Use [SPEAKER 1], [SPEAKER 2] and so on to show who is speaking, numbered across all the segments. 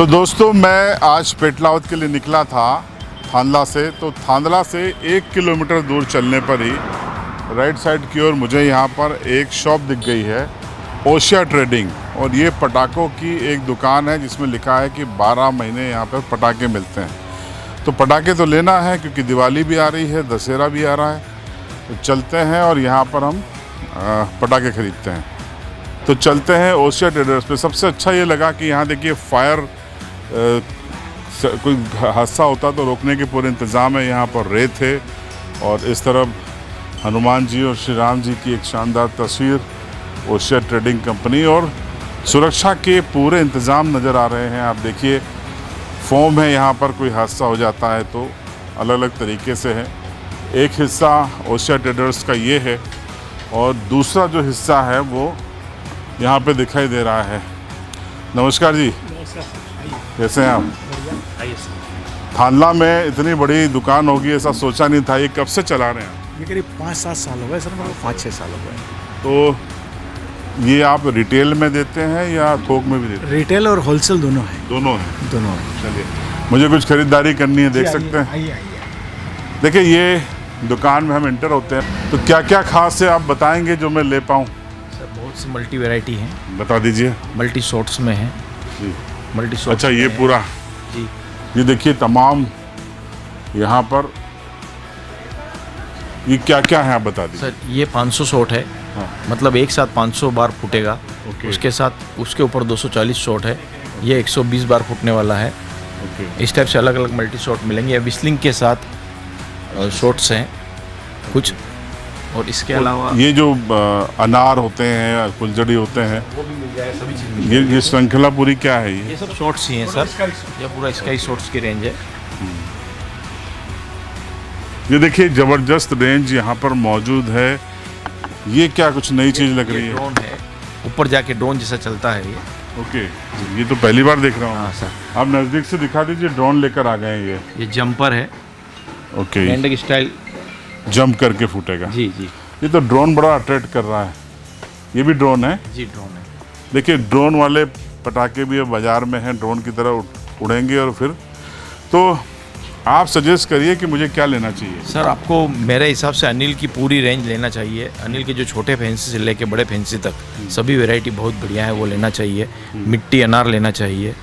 [SPEAKER 1] तो दोस्तों मैं आज पेटलावद के लिए निकला था थांदला से। तो थांदला से 1 किलोमीटर दूर चलने पर ही राइट साइड की ओर मुझे यहाँ पर एक शॉप दिख गई है, ओशिया ट्रेडिंग। और ये पटाखों की एक दुकान है जिसमें लिखा है कि 12 महीने यहाँ पर पटाखे मिलते हैं। तो पटाखे तो लेना है क्योंकि दिवाली भी आ रही है, दशहरा भी आ रहा है। तो चलते हैं और यहाँ पर हम पटाखे ख़रीदते हैं। तो चलते हैं ओशिया ट्रेडर्स पे। सबसे अच्छा ये लगा कि यहाँ देखिए फायर कोई हादसा होता तो रोकने के पूरे इंतज़ाम है। यहाँ पर रेत है और इस तरफ हनुमान जी और श्री राम जी की एक शानदार तस्वीर, ओशिया ट्रेडिंग कंपनी। और सुरक्षा के पूरे इंतज़ाम नज़र आ रहे हैं। आप देखिए फोम है यहाँ पर, कोई हादसा हो जाता है तो अलग अलग तरीके से है। एक हिस्सा ओशिया ट्रेडर्स का ये है और दूसरा जो हिस्सा है वो यहाँ पे दिखाई दे रहा है। नमस्कार जी।
[SPEAKER 2] नमस्कार।
[SPEAKER 1] कैसे हैं आप?
[SPEAKER 2] आइए।
[SPEAKER 1] थांदला में इतनी बड़ी दुकान होगी ऐसा सोचा नहीं था। ये कब से चला रहे हैं?
[SPEAKER 2] ये करीब 5-7 साल हो गए सर, मतलब 5-6 साल हो गए।
[SPEAKER 1] तो ये आप रिटेल में देते हैं या थोक में भी देते हैं?
[SPEAKER 2] रिटेल और होलसेल दोनों है।
[SPEAKER 1] दोनों हैं।
[SPEAKER 2] दोनों है।
[SPEAKER 1] चलिए, मुझे कुछ खरीदारी करनी है, देख सकते हैं?
[SPEAKER 2] आइए आइए।
[SPEAKER 1] देखिए ये दुकान में हम एंटर होते हैं तो क्या क्या खास है आप बताएंगे जो मैं ले पाऊँ?
[SPEAKER 3] सर बहुत सी मल्टी वैरायटी हैं।
[SPEAKER 1] बता दीजिए
[SPEAKER 3] मल्टी शॉर्ट्स में है।
[SPEAKER 1] जी।
[SPEAKER 3] मल्टी शॉर्ट्स
[SPEAKER 1] अच्छा, ये
[SPEAKER 3] में
[SPEAKER 1] पूरा
[SPEAKER 3] जी।
[SPEAKER 1] ये देखिए तमाम यहाँ पर ये क्या क्या है आप बता दीजिए।
[SPEAKER 3] सर ये 500 शॉट है।
[SPEAKER 1] हाँ।
[SPEAKER 3] मतलब एक साथ 500 बार फूटेगा।
[SPEAKER 1] ओके।
[SPEAKER 3] उसके साथ उसके ऊपर 240 शॉट है। ये 120 बार फूटने वाला है।
[SPEAKER 1] ओके।
[SPEAKER 3] इस टाइप से अलग अलग मल्टी शॉट मिलेंगे। विस्लिंग के साथ शॉट्स हैं कुछ। और इसके अलावा
[SPEAKER 1] ये जो अनार होते हैं, फुलझड़ी होते हैं,
[SPEAKER 3] वो भी मिल जाएगा, सभी चीज़ मिल
[SPEAKER 1] ये श्रृंखला पूरी क्या है ये?
[SPEAKER 3] ये सब शॉर्ट्स ही हैं सर। ये पूरा स्काई शॉर्ट्स की रेंज है।
[SPEAKER 1] ये देखिए ज़बरदस्त रेंज यहाँ पर मौजूद है। ये क्या कुछ नई चीज़ लग रही है?
[SPEAKER 3] ड्रोन है, ऊपर जाके ड्रोन जैसा चलता है ये।
[SPEAKER 1] ओके, ये तो पहली बार देख रहा हूँ।
[SPEAKER 3] हाँ सर।
[SPEAKER 1] आप नज़दीक से दिखा दीजिए। ड्रोन लेकर आ गए हैं
[SPEAKER 3] ये जंपर है,
[SPEAKER 1] ओके।
[SPEAKER 3] मेंढक स्टाइल।
[SPEAKER 1] जंप करके फूटेगा।
[SPEAKER 3] जी जी
[SPEAKER 1] ये तो ड्रोन बड़ा अट्रैक्ट कर रहा है। ये भी ड्रोन है?
[SPEAKER 3] जी, ड्रोन है।
[SPEAKER 1] देखिए ड्रोन वाले पटाखे भी अब बाज़ार में हैं, ड्रोन की तरह उड़ेंगे। और फिर तो आप सजेस्ट करिए कि मुझे क्या लेना चाहिए।
[SPEAKER 3] सर आपको मेरे हिसाब से अनिल की पूरी रेंज लेना चाहिए। अनिल के जो छोटे फैंसी से लेके बड़े फैंसी तक सभी वैरायटी बहुत बढ़िया है, वो लेना चाहिए। मिट्टी अनार लेना चाहिए।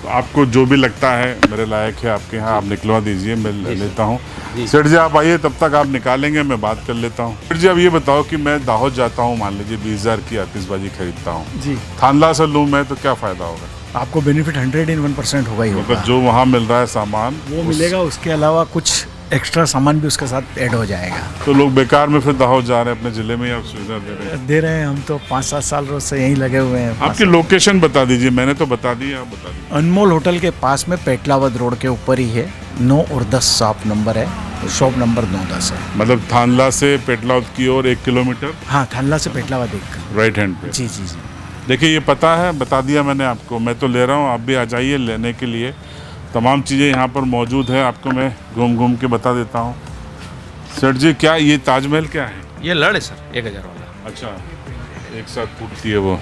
[SPEAKER 1] तो आपको जो भी लगता है मेरे लायक है आपके यहाँ, आप निकलवा दीजिए, मैं ले लेता हूँ।
[SPEAKER 3] जी।
[SPEAKER 1] सेठ जी आप आइए, तब तक आप निकालेंगे, मैं बात कर लेता हूँ। सेठ जी अब ये बताओ कि मैं दाहोद जाता हूँ, मान लीजिए 20,000 की आतिशबाजी खरीदता हूँ,
[SPEAKER 2] जी।
[SPEAKER 1] थांदला से लूँ मैं तो क्या फ़ायदा होगा?
[SPEAKER 2] आपको बेनिफिट 101% होगा ही होगा।
[SPEAKER 1] मतलब जो वहाँ मिल रहा है सामान
[SPEAKER 2] वो मिलेगा, उसके अलावा कुछ एक्स्ट्रा सामान भी उसके साथ ऐड हो जाएगा।
[SPEAKER 1] तो लोग बेकार में फिर दाहोद जा रहे हैं अपने ज़िले में या सुविधा दे रहे हैं?
[SPEAKER 2] दे रहे हैं हम तो 5-7 साल रोज से यहीं लगे हुए हैं।
[SPEAKER 1] आपकी लोकेशन बता दीजिए। मैंने तो बता दी, आप बता दीजिए।
[SPEAKER 2] अनमोल होटल के पास में पेटलावद रोड के ऊपर ही है। 9 और 10 शॉप नंबर है। शॉप नंबर 9-10 है।
[SPEAKER 1] मतलब थांदला से पेटलावद की ओर 1 किलोमीटर
[SPEAKER 2] हाँ, थांदला से पेटलावद एक।
[SPEAKER 1] राइट हैंड पे।
[SPEAKER 2] जी जी जी।
[SPEAKER 1] देखिए ये पता है, बता दिया मैंने आपको। मैं तो ले रहा हूँ, आप भी आ जाइए लेने के लिए। तमाम चीज़ें यहाँ पर मौजूद है, आपको मैं घूम घूम के बता देता हूँ। सेठ जी क्या ये ताजमहल क्या है?
[SPEAKER 3] ये लड़ है सर, 1000 वाला।
[SPEAKER 1] अच्छा, एक साथ फूटती है वो।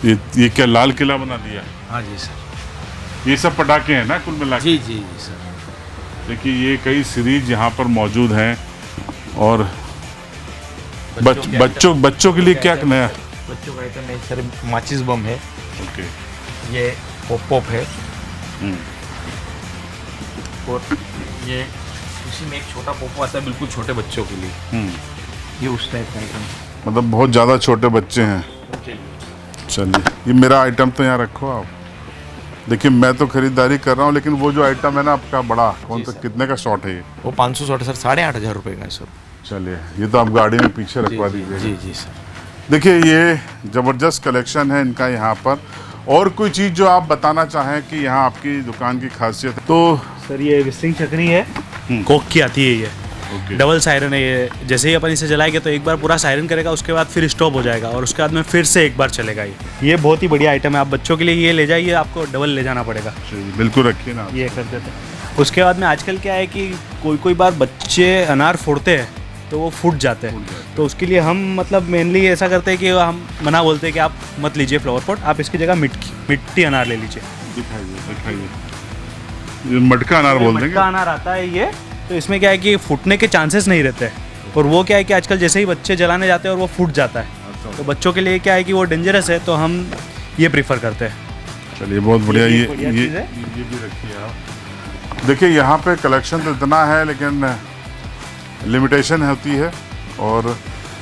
[SPEAKER 1] ये क्या लाल किला बना दिया?
[SPEAKER 3] हाँ जी सर।
[SPEAKER 1] ये सब पटाखे हैं ना कुल मिला के?
[SPEAKER 3] जी जी जी सर।
[SPEAKER 1] देखिए ये कई सीरीज यहाँ पर मौजूद हैं। और बच्चों के लिए क्या नया?
[SPEAKER 3] बच्चों का आइटम है सर, माचिस बम है।
[SPEAKER 1] ओके।
[SPEAKER 3] ये पॉप है।
[SPEAKER 1] हम्म।
[SPEAKER 3] और ये उसी में एक छोटा पोपो आता है बिल्कुल छोटे बच्चों के लिए। ये उस टाइप का आइटम।
[SPEAKER 1] मतलब बहुत ज़्यादा छोटे बच्चे हैं। चलिए ये मेरा आइटम तो यहाँ रखो आप। देखिए मैं तो खरीदारी कर रहा हूँ, लेकिन वो जो आइटम है ना आपका बड़ा, कौन सा, कितने का शॉट है ये?
[SPEAKER 3] वो 500 शॉट सर, 8,500 रुपये का है सर।
[SPEAKER 1] चलिए ये तो आप गाड़ी में पीछे रखवा दीजिए।
[SPEAKER 3] जी जी सर।
[SPEAKER 1] देखिए ये ज़बरदस्त कलेक्शन है इनका यहाँ पर। और कोई चीज़ जो आप बताना चाहें कि यहाँ आपकी दुकान की खासियत है? तो
[SPEAKER 4] सर ये विस्टिंग चक्री है, कोक की आती है ये।
[SPEAKER 1] ओके।
[SPEAKER 4] डबल सायरन है ये। जैसे ही अपन इसे जलाएंगे तो एक बार पूरा सायरन करेगा, उसके बाद फिर स्टॉप हो जाएगा और उसके बाद में फिर से एक बार चलेगा। ये बहुत ही बढ़िया आइटम है। आप बच्चों के लिए ये ले जाइए, आपको डबल ले जाना पड़ेगा।
[SPEAKER 1] चलिए, बिल्कुल रखिए ना।
[SPEAKER 4] ये कर देते हैं। उसके बाद में आजकल क्या है कि कोई बार बच्चे अनार फोड़ते हैं तो वो फूट जाते हैं। तो उसके लिए हम मतलब मेनली ऐसा करते हैं कि हम मना बोलते हैं कि आप मत लीजिए फ्लावर पॉट, आप इसकी जगह मिट्टी अनार ले लीजिए।
[SPEAKER 1] दिखाइए ये मटका अनार बोल देंगे।
[SPEAKER 4] मटका अनार आता है ये, तो इसमें क्या है कि फूटने के चांसेस नहीं रहते हैं, और वो क्या है कि आजकल जैसे ही बच्चे जलाने जाते हैं और वो फूट जाता है, तो बच्चों के लिए क्या है कि वो डेंजरस है, तो हम ये प्रीफर करते हैं।
[SPEAKER 1] चलिए बहुत बढ़िया।
[SPEAKER 4] ये
[SPEAKER 1] ये
[SPEAKER 4] बढ़िया
[SPEAKER 1] ये
[SPEAKER 4] चीज़ है।
[SPEAKER 1] ये भी रखिए आप। देखिए यहाँ पे कलेक्शन तो इतना है, लेकिन लिमिटेशन होती है। और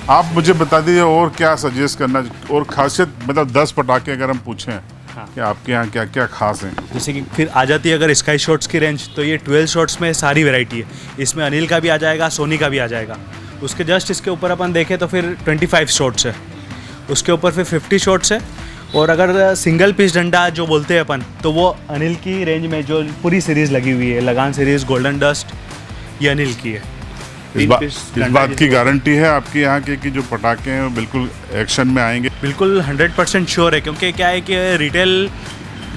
[SPEAKER 1] आप मुझे बता दीजिए और क्या सजेस्ट करना, और खासियत मतलब 10 पटाखे अगर हम पूछें कि आपके यहाँ क्या क्या खास हैं।
[SPEAKER 4] जैसे कि फिर आ जाती है अगर स्काई शॉट्स की रेंज, तो ये 12 शॉट्स में सारी वैरायटी है। इसमें अनिल का भी आ जाएगा, सोनी का भी आ जाएगा। उसके जस्ट इसके ऊपर अपन देखें तो फिर 25 शॉट्स है, उसके ऊपर फिर 50 शॉट्स है। और अगर सिंगल पीस डंडा जो बोलते हैं अपन, तो वो अनिल की रेंज में जो पूरी सीरीज़ लगी हुई है, लगान सीरीज़, गोल्डन डस्ट, ये अनिल की है।
[SPEAKER 1] इस बात की गारंटी है आपके यहाँ के कि जो पटाखे हैं वो बिल्कुल एक्शन में आएंगे।
[SPEAKER 4] बिल्कुल 100% श्योर है, क्योंकि क्या है कि रिटेल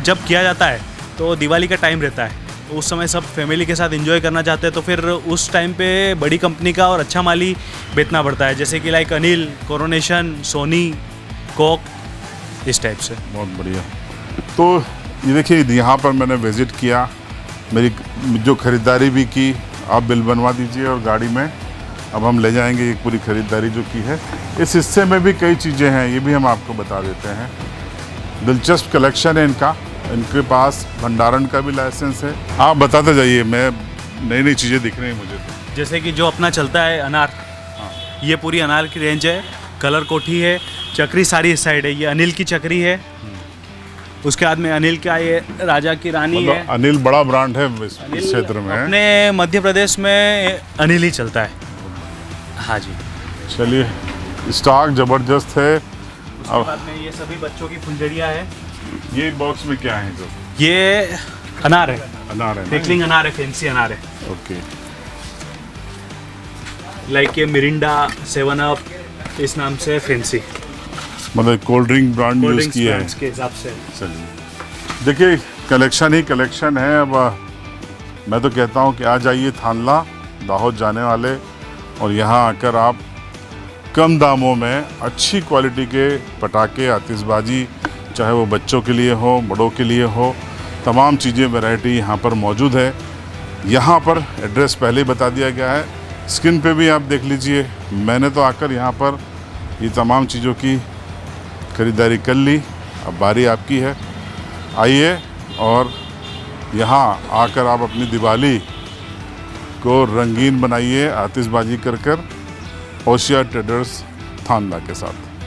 [SPEAKER 4] जब किया जाता है तो दिवाली का टाइम रहता है, तो उस समय सब फैमिली के साथ एंजॉय करना चाहते हैं, तो फिर उस टाइम पे बड़ी कंपनी का और अच्छा माल ही बेचना पड़ता है, जैसे कि like Anil, coronation, Sony, Coke, इस टाइप से।
[SPEAKER 1] बहुत बढ़िया। तो ये देखिए यहाँ पर मैंने विज़िट किया, मेरी जो ख़रीदारी भी की। आप बिल बनवा दीजिए और गाड़ी में अब हम ले जाएंगे ये पूरी ख़रीदारी जो की है। इस हिस्से में भी कई चीज़ें हैं, ये भी हम आपको बता देते हैं। दिलचस्प कलेक्शन है इनका, इनके पास भंडारण का भी लाइसेंस है। आप बताते जाइए, मैं नई नई चीज़ें दिख रही हैं मुझे तो।
[SPEAKER 4] जैसे कि जो अपना चलता है अनार, ये पूरी अनार की रेंज है। कलर कोठी है, चक्री सारी इस साइड है, ये अनिल की चक्री है। उसके बाद में अनिल का ये राजा की रानी है।
[SPEAKER 1] मतलब अनिल बड़ा ब्रांड है इस क्षेत्र में।
[SPEAKER 4] अपने मध्य प्रदेश में अनिल ही चलता है। हाँ जी।
[SPEAKER 1] चलिए, स्टॉक ज़बरदस्त है।
[SPEAKER 4] उसके बाद में ये सभी बच्चों की फुलझड़ियाँ है।
[SPEAKER 1] ये बॉक्स में क्या है? जो
[SPEAKER 4] ये अनार है,
[SPEAKER 1] अनार है ना?
[SPEAKER 4] पेकलिंग अनार है, फैंसी अनार है।
[SPEAKER 1] ओके।
[SPEAKER 4] लाइक ये मिरिंडा, 7 अप, इस नाम से फैंसी
[SPEAKER 1] मतलब cold drink brand
[SPEAKER 4] cold
[SPEAKER 1] use
[SPEAKER 4] drinks
[SPEAKER 1] किया है।
[SPEAKER 4] ब्रांड्स के हिसाब से।
[SPEAKER 1] चलिए, देखिए कलेक्शन ही कलेक्शन है। अब मैं तो कहता हूँ कि आ जाइए थानला, दाहोद जाने वाले, और यहाँ आकर आप कम दामों में अच्छी क्वालिटी के पटाखे, आतिशबाजी, चाहे वो बच्चों के लिए हो, बड़ों के लिए हो, तमाम चीज़ें वैरायटी यहाँ पर मौजूद है। यहाँ पर एड्रेस पहले ही बता दिया गया है, स्क्रीन पे भी आप देख लीजिए। मैंने तो आकर यहाँ पर ये तमाम चीज़ों की खरीदारी कर ली, अब बारी आपकी है। आइए और यहाँ आकर आप अपनी दिवाली को रंगीन बनाइए आतिशबाजी कर कर, ओशिया ट्रेडर्स थानला के साथ।